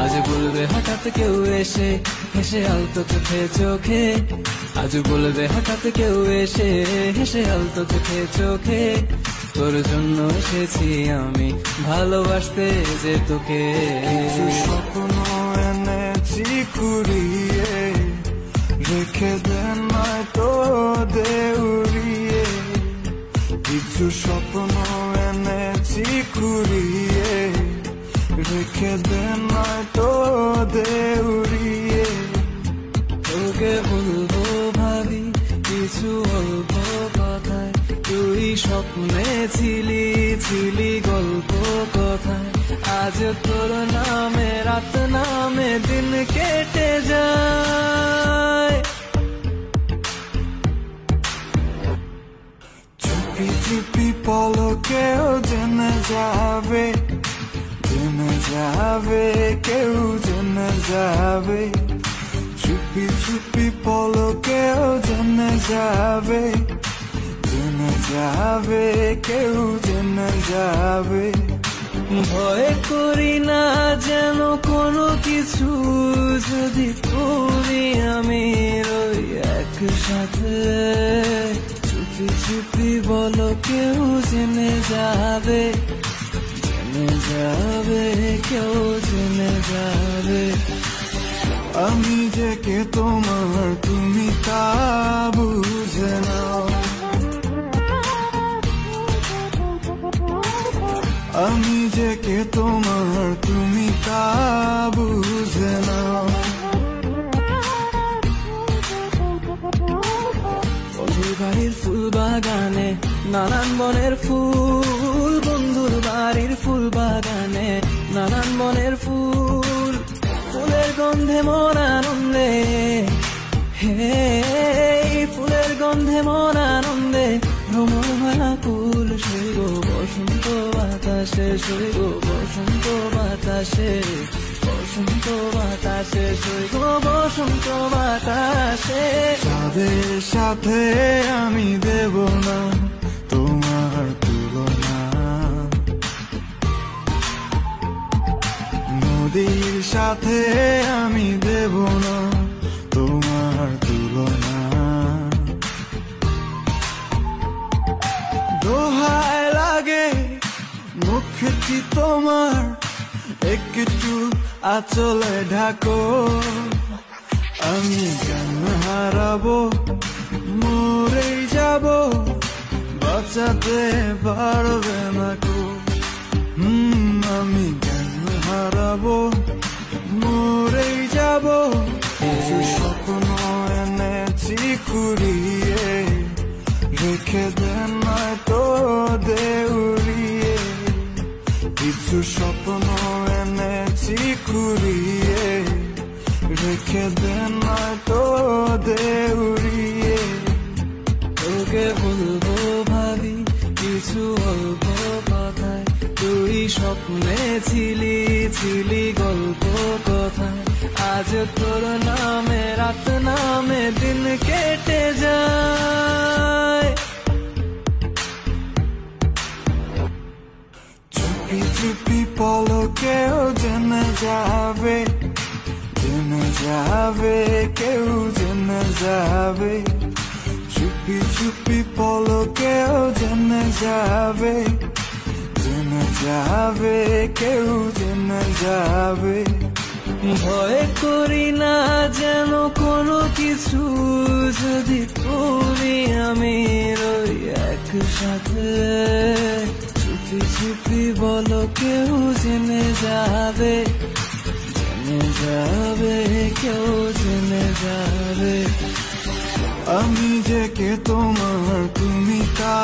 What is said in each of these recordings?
আজ বলবে হঠাৎ কেউ এসে হেসে আলতো চোখে চোখে, আজ বলবে হঠাৎ কেউ এসে হেসে আলতো চোখে চোখে, তোর জন্য এসেছি আমি ভালোবাসতে যে তোকে। স্বপ্ন এনেছি কুড়িয়ে, রেখে দেন নয়তো দেউড়িয়ে। কিছু স্বপ্ন এনেছি কুড়িয়ে, রেখে দেন নয়তো দেউড়িয়ে। তোকে বলবো ভাবি কিছু অল্প কথায়, তুই স্বপ্নে ছিলি ছিলি গল্প কথায়। আজ তোর নামে রাত নামে দিন কেটে যায়। চুপি চুপি পলকেও জেনে যাবে, জেনে যাবে, কেউ জেনে যাবে। চুপি চুপি পলকেও জেনে যাবে, জেনে যাবে, কেউ জেনে যাবে। ভয় করি না যেন কোনো কিছু, যদি তুমি আমি রই একসাথে। চুপি চুপি বলো কেউ জেনে যাবে, জেনে যাবে, কেউ জেনে যাবে। আমি যে কে তোমার তুমি তা বুঝে নাও, আমি যে কে তোমার তুমি তা বুঝে নাও। বন্ধুর বাড়ির ফুল বাগানে নানান বনের ফুল, বন্ধুর বাড়ির ফুল বাগানে নানান বনের ফুল। ফুলের গন্ধে মন আনন্দে, হে ফুলের গন্ধে মন আনন্দে ভ্রমর মাকুল। শৈব বসন্ত বাতাসে, শৈব বসন্ত বাতাসে, বসন্ত বাতাসে, শৈব বসন্ত বাতাসে। তাদের সাথে আমি দেব না তোমার তুলনা, নদীর সাথে আমি দেব না তোমার তুলনা। দোহায় লাগে মুখটি তোমার, একটু আঁচলে ঢাকো। আমি জ্ঞান হারাবো, মরেই যাব, বাঁচাতে পারবে না কো। আমি জ্ঞান হারাবো, মরেই যাব। কিছু স্বপ্ন এনেছি কুড়িয়ে, রেখে দেন নয়তো দেউড়িয়ে। কিছু স্বপ্ন এনেছি কুড়িয়ে, রেখে দেন নয়তো দেউড়িয়ে। তোকে বলবো ভাবি কিছু অল্প কথায়, তুই স্বপ্নে ছিলি ছিলি গল্প কথায়। আজ তোর নামে রাত নামে দিন কেটে যায়। চুপি চুপি পলকেও জেনে যাবে, জেনে যাবে, কেউ জেনে যাবে। চুপি চুপি পলকেও জেনে যাবে, জেনে যাবে, কেউ জেনে যাবে। ভয় করি না যেন কোনো কিছু, যদি তুমি আমি রই একসাথে। চুপি চুপি বলো কেউ জেনে যাবে, জেনে যাবে, কেউ জেনে যাবে। আমি যে কে তোমার তুমি তা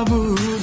বুঝে